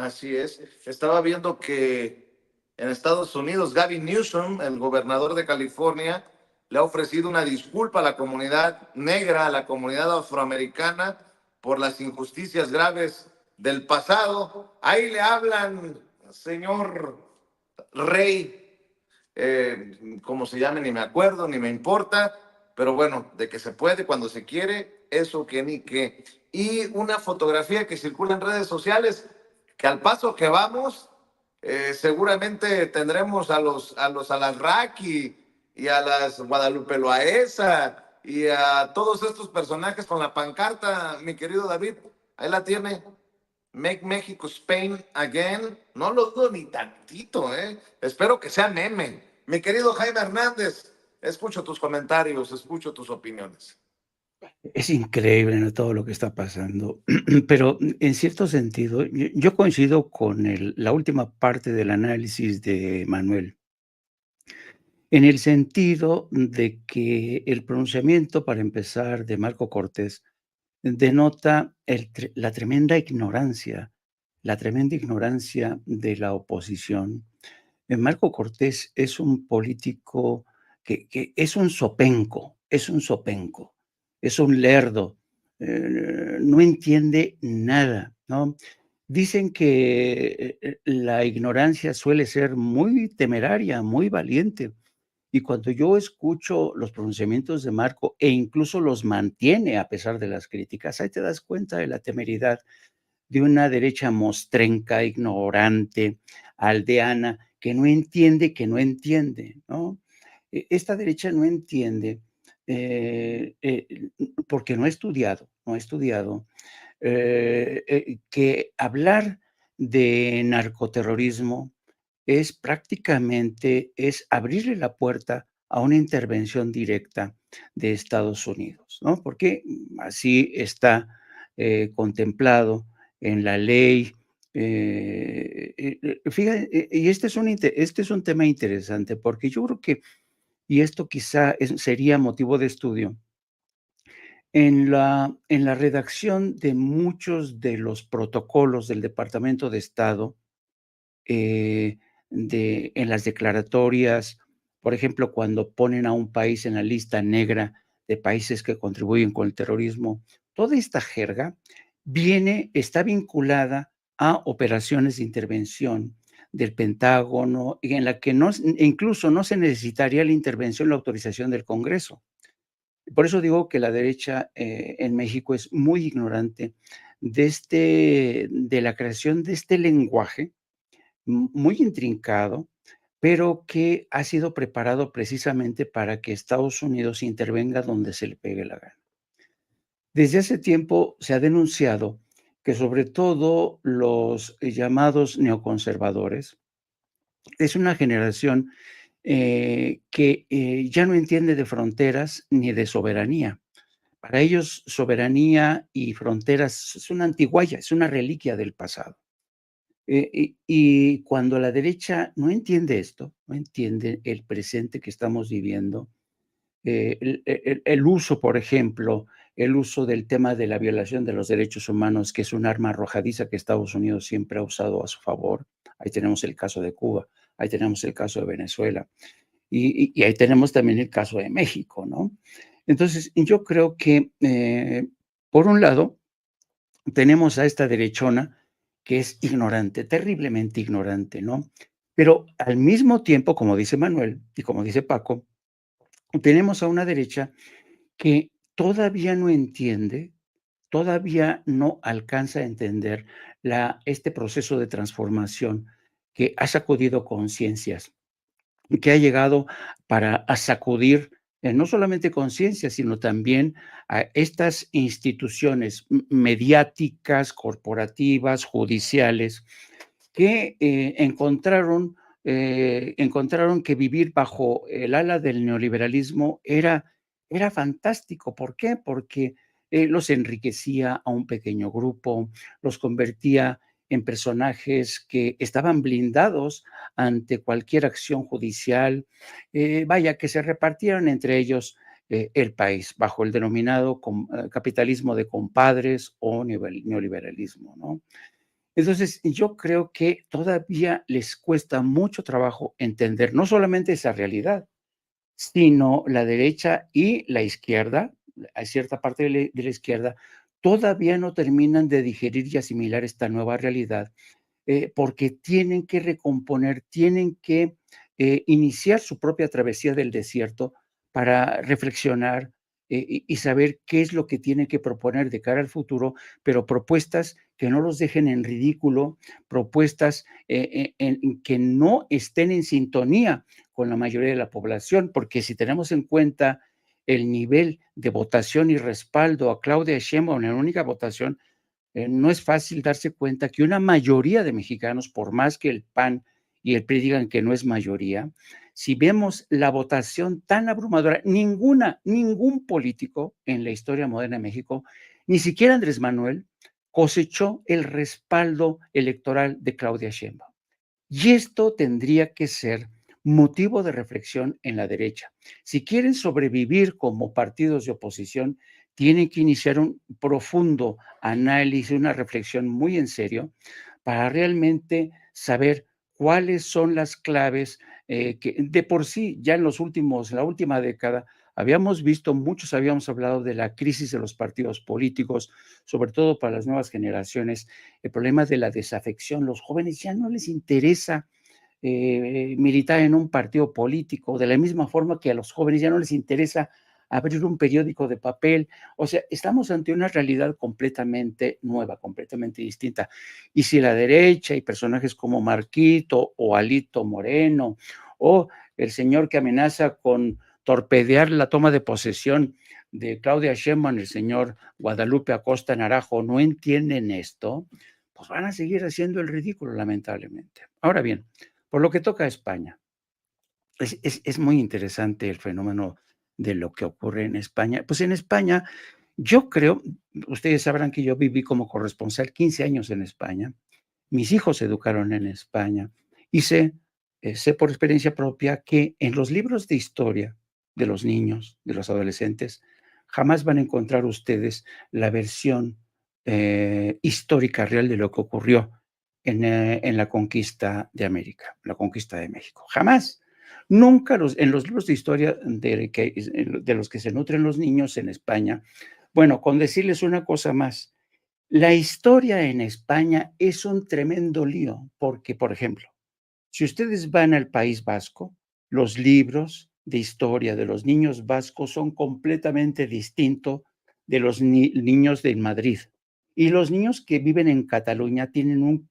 Así es. Estaba viendo que en Estados Unidos, Gavin Newsom, el gobernador de California, le ha ofrecido una disculpa a la comunidad negra, a la comunidad afroamericana, por las injusticias graves del pasado. Ahí le hablan, señor Rey, como se llame, ni me acuerdo, ni me importa, pero bueno, de que se puede cuando se quiere, eso que ni qué. Y una fotografía que circula en redes sociales, que al paso que vamos, seguramente tendremos a las RAC y a las Guadalupe Loaesa y a todos estos personajes con la pancarta, mi querido David, ahí la tiene. Make Mexico Spain Again. No lo dudo ni tantito, ¿eh? Espero que sea meme. Mi querido Jaime Hernández, escucho tus comentarios, escucho tus opiniones. Es increíble, ¿no?, todo lo que está pasando, pero en cierto sentido, yo coincido con la última parte del análisis de Manuel, en el sentido de que el pronunciamiento, para empezar, de Marco Cortés denota la tremenda ignorancia de la oposición. Marco Cortés es un político que es un zopenco, es un lerdo, no entiende nada, ¿no? Dicen que la ignorancia suele ser muy temeraria, muy valiente. Y cuando yo escucho los pronunciamientos de Marco e incluso los mantiene a pesar de las críticas, ahí te das cuenta de la temeridad de una derecha mostrenca, ignorante, aldeana, que no entiende, ¿no? Esta derecha no entiende, porque no ha estudiado, que hablar de narcoterrorismo es abrirle la puerta a una intervención directa de Estados Unidos, ¿no? Porque así está contemplado en la ley. Fíjate, y este es un tema interesante, porque yo creo que, y esto quizá sería motivo de estudio, en la redacción de muchos de los protocolos del Departamento de Estado, eh, en las declaratorias, por ejemplo, cuando ponen a un país en la lista negra de países que contribuyen con el terrorismo, toda esta jerga está vinculada a operaciones de intervención del Pentágono, y en la que incluso no se necesitaría la intervención, la autorización del Congreso. Por eso digo que la derecha en México es muy ignorante de la creación de este lenguaje muy intrincado, pero que ha sido preparado precisamente para que Estados Unidos intervenga donde se le pegue la gana. Desde hace tiempo se ha denunciado que sobre todo los llamados neoconservadores es una generación que ya no entiende de fronteras ni de soberanía. Para ellos, soberanía y fronteras es una antiguaya, es una reliquia del pasado. Y cuando la derecha no entiende esto, no entiende el presente que estamos viviendo, el uso, por ejemplo, el uso del tema de la violación de los derechos humanos, que es un arma arrojadiza que Estados Unidos siempre ha usado a su favor. Ahí tenemos el caso de Cuba, ahí tenemos el caso de Venezuela, y ahí tenemos también el caso de México, ¿no? Entonces, yo creo que, por un lado, tenemos a esta derechona que es ignorante, terriblemente ignorante, ¿no? Pero al mismo tiempo, como dice Manuel y como dice Paco, tenemos a una derecha que todavía no entiende, todavía no alcanza a entender este proceso de transformación que ha sacudido conciencias, que ha llegado a sacudir no solamente conciencias, sino también a estas instituciones mediáticas, corporativas, judiciales, que encontraron que vivir bajo el ala del neoliberalismo era fantástico. ¿Por qué? Porque los enriquecía a un pequeño grupo, los convertía en personajes que estaban blindados ante cualquier acción judicial, vaya, que se repartieron entre ellos el país bajo el denominado capitalismo de compadres o neoliberalismo, ¿no? Entonces, yo creo que todavía les cuesta mucho trabajo entender no solamente esa realidad, sino la derecha y la izquierda, hay cierta parte de la izquierda, todavía no terminan de digerir y asimilar esta nueva realidad, porque tienen que recomponer, tienen que iniciar su propia travesía del desierto para reflexionar y saber qué es lo que tienen que proponer de cara al futuro, pero propuestas que no los dejen en ridículo, propuestas que no estén en sintonía con la mayoría de la población, porque si tenemos en cuenta el nivel de votación y respaldo a Claudia Sheinbaum en la única votación, no es fácil darse cuenta que una mayoría de mexicanos, por más que el PAN y el PRI digan que no es mayoría, si vemos la votación tan abrumadora, ningún político en la historia moderna de México, ni siquiera Andrés Manuel, cosechó el respaldo electoral de Claudia Sheinbaum. Y esto tendría que ser motivo de reflexión en la derecha. Si quieren sobrevivir como partidos de oposición, tienen que iniciar un profundo análisis, una reflexión muy en serio para realmente saber cuáles son las claves que de por sí ya en la última década, habíamos visto, muchos habíamos hablado de la crisis de los partidos políticos, sobre todo para las nuevas generaciones, el problema de la desafección. Los jóvenes ya no les interesa militar en un partido político, de la misma forma que a los jóvenes ya no les interesa abrir un periódico de papel. O sea, estamos ante una realidad completamente nueva, completamente distinta. Y si la derecha y personajes como Marquito o Alito Moreno o el señor que amenaza con torpedear la toma de posesión de Claudia Sheinbaum, el señor Guadalupe Acosta Naranjo, no entienden esto, pues van a seguir haciendo el ridículo, lamentablemente. Ahora bien, por lo que toca a España, es muy interesante el fenómeno de lo que ocurre en España. Pues en España, yo creo, ustedes sabrán que yo viví como corresponsal 15 años en España, mis hijos se educaron en España y sé por experiencia propia que en los libros de historia de los niños, de los adolescentes, jamás van a encontrar ustedes la versión histórica real de lo que ocurrió en la conquista de América, la conquista de México. Jamás. Nunca en los libros de historia de los que se nutren los niños en España, bueno, con decirles una cosa más, la historia en España es un tremendo lío, porque, por ejemplo, si ustedes van al País Vasco, los libros de historia de los niños vascos son completamente distintos de los niños de Madrid. Y los niños que viven en Cataluña tienen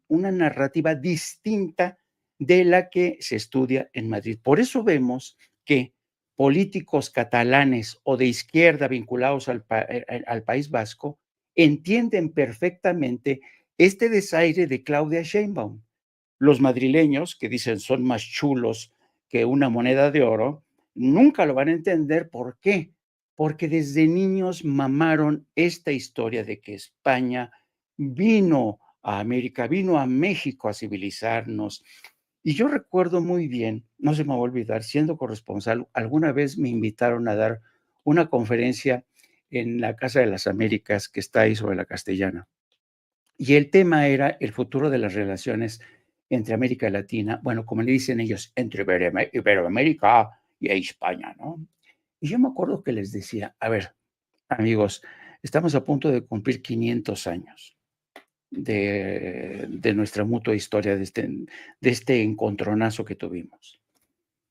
una narrativa distinta de la que se estudia en Madrid. Por eso vemos que políticos catalanes o de izquierda vinculados al País Vasco entienden perfectamente este desaire de Claudia Sheinbaum. Los madrileños, que dicen son más chulos que una moneda de oro, nunca lo van a entender. ¿Por qué? Porque desde niños mamaron esta historia de que España vino a América, vino a México a civilizarnos. Y yo recuerdo muy bien, no se me va a olvidar, siendo corresponsal, alguna vez me invitaron a dar una conferencia en la Casa de las Américas que está ahí sobre la Castellana. Y el tema era el futuro de las relaciones entre América Latina, bueno, como le dicen ellos, entre Iberoamérica y España, ¿no? Y yo me acuerdo que les decía, a ver, amigos, estamos a punto de cumplir 500 años de nuestra mutua historia, de este encontronazo que tuvimos.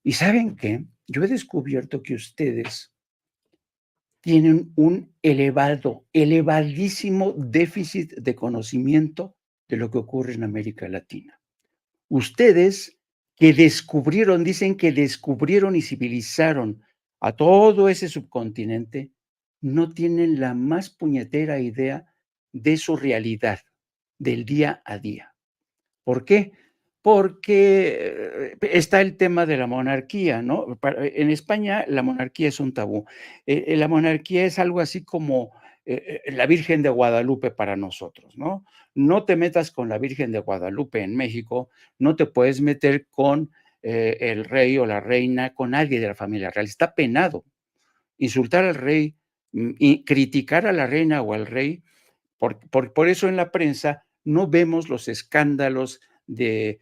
¿Y saben qué? Yo he descubierto que ustedes tienen un elevadísimo déficit de conocimiento de lo que ocurre en América Latina. Ustedes que descubrieron, dicen que descubrieron y civilizaron a todo ese subcontinente, no tienen la más puñetera idea de su realidad, del día a día. ¿Por qué? Porque está el tema de la monarquía, ¿no? En España la monarquía es un tabú. La monarquía es algo así como la Virgen de Guadalupe para nosotros, ¿no? No te metas con la Virgen de Guadalupe en México, no te puedes meter con el rey o la reina, con nadie de la familia real. Está penado. Insultar al rey y criticar a la reina o al rey por eso en la prensa no vemos los escándalos de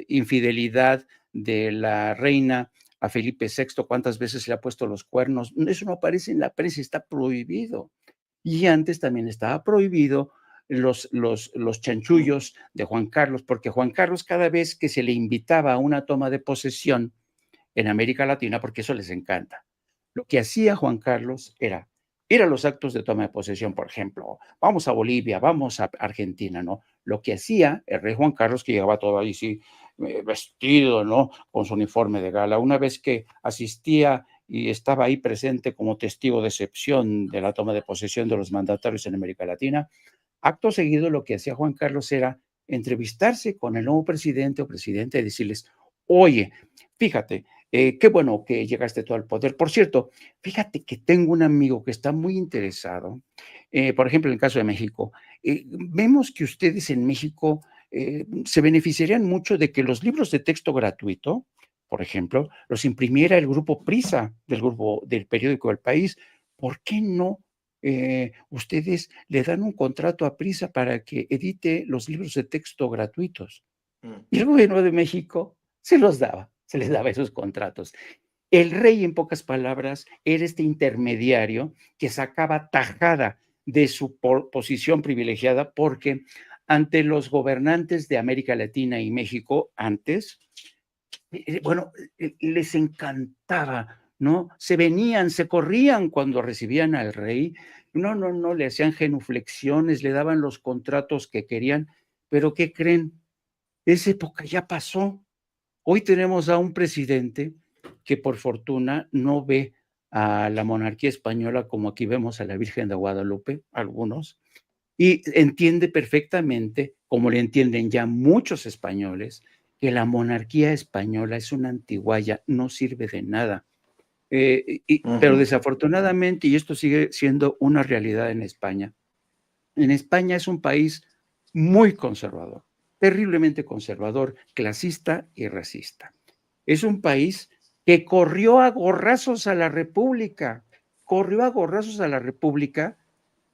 infidelidad de la reina a Felipe VI, cuántas veces le ha puesto los cuernos. Eso no aparece en la prensa, está prohibido. Y antes también estaba prohibido los chanchullos de Juan Carlos, porque Juan Carlos, cada vez que se le invitaba a una toma de posesión en América Latina, porque eso les encanta, lo que hacía Juan Carlos era ir a los actos de toma de posesión, por ejemplo, vamos a Bolivia, vamos a Argentina, ¿no? Lo que hacía el rey Juan Carlos, que llegaba todo ahí, sí, vestido, ¿no? Con su uniforme de gala. Una vez que asistía y estaba ahí presente como testigo de excepción de la toma de posesión de los mandatarios en América Latina, acto seguido lo que hacía Juan Carlos era entrevistarse con el nuevo presidente o presidenta y decirles, oye, fíjate, qué bueno que llegaste tú al poder. Por cierto, fíjate que tengo un amigo que está muy interesado, por ejemplo, en el caso de México. Vemos que ustedes en México se beneficiarían mucho de que los libros de texto gratuito, por ejemplo, los imprimiera el grupo Prisa del periódico El País. ¿Por qué no ustedes le dan un contrato a Prisa para que edite los libros de texto gratuitos? Y el gobierno de México se les daba esos contratos. El rey, en pocas palabras, era este intermediario que sacaba tajada de su posición privilegiada, porque ante los gobernantes de América Latina y México antes, bueno, les encantaba, ¿no? Se venían, se corrían cuando recibían al rey. No, le hacían genuflexiones, le daban los contratos que querían, pero ¿qué creen? Esa época ya pasó. Hoy tenemos a un presidente que por fortuna no ve a la monarquía española como aquí vemos a la Virgen de Guadalupe, algunos, y entiende perfectamente, como le entienden ya muchos españoles, que la monarquía española es una antigualla, no sirve de nada. Pero desafortunadamente, y esto sigue siendo una realidad en España es un país muy conservador, terriblemente conservador, clasista y racista. Es un país que corrió a gorrazos a la República,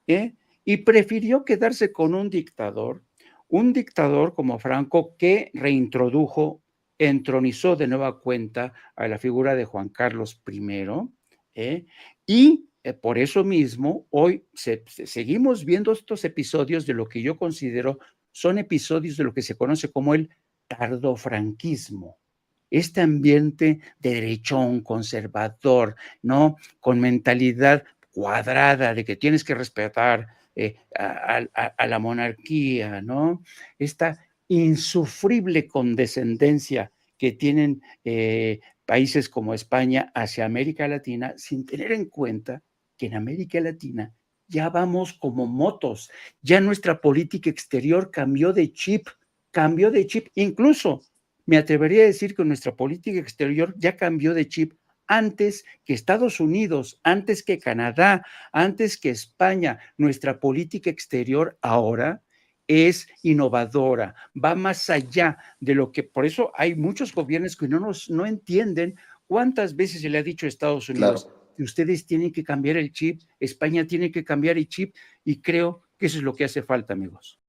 ¿eh? Y prefirió quedarse con un dictador como Franco que reintrodujo, entronizó de nueva cuenta a la figura de Juan Carlos I, y por eso mismo hoy seguimos viendo estos episodios de lo que yo considero son episodios de lo que se conoce como el tardofranquismo. Este ambiente de derechón, conservador, ¿no? Con mentalidad cuadrada de que tienes que respetar a la monarquía, ¿no? Esta insufrible condescendencia que tienen países como España hacia América Latina, sin tener en cuenta que en América Latina ya vamos como motos, ya nuestra política exterior cambió de chip, incluso me atrevería a decir que nuestra política exterior ya cambió de chip antes que Estados Unidos, antes que Canadá, antes que España. Nuestra política exterior ahora es innovadora, va más allá de lo que, por eso hay muchos gobiernos que no entienden cuántas veces se le ha dicho a Estados Unidos que ustedes tienen que cambiar el chip, España tiene que cambiar el chip, y creo que eso es lo que hace falta, amigos.